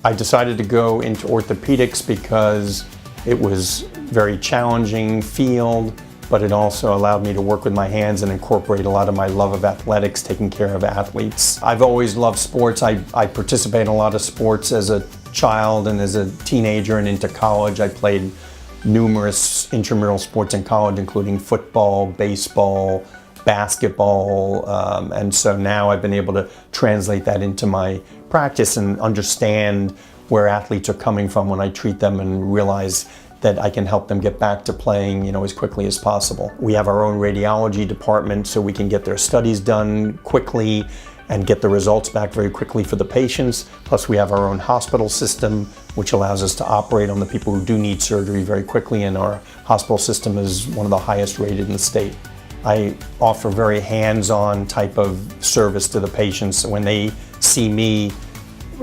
I decided to go into orthopedics because it was a very challenging field, but it also allowed me to work with my hands and incorporate a lot of my love of athletics, taking care of athletes. I've always loved sports. I participated in a lot of sports as a child and as a teenager and into college. I played numerous intramural sports in college, including football, baseball, basketball, and so now I've been able to translate that into my practice and understand where athletes are coming from when I treat them and realize that I can help them get back to playing, as quickly as possible. We have our own radiology department so we can get their studies done quickly and get the results back very quickly for the patients. Plus we have our own hospital system, which allows us to operate on the people who do need surgery very quickly, and our hospital system is one of the highest rated in the state. I offer very hands-on type of service to the patients. When they see me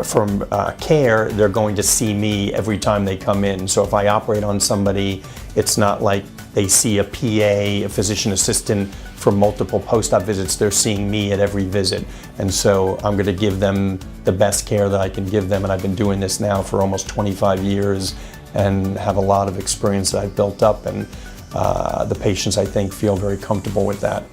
from care, they're going to see me every time they come in. So if I operate on somebody, it's not like they see a PA, a physician assistant, for multiple post-op visits. They're seeing me at every visit. And so I'm going to give them the best care that I can give them. And I've been doing this now for almost 25 years and have a lot of experience that I've built up. And the patients, I think, feel very comfortable with that.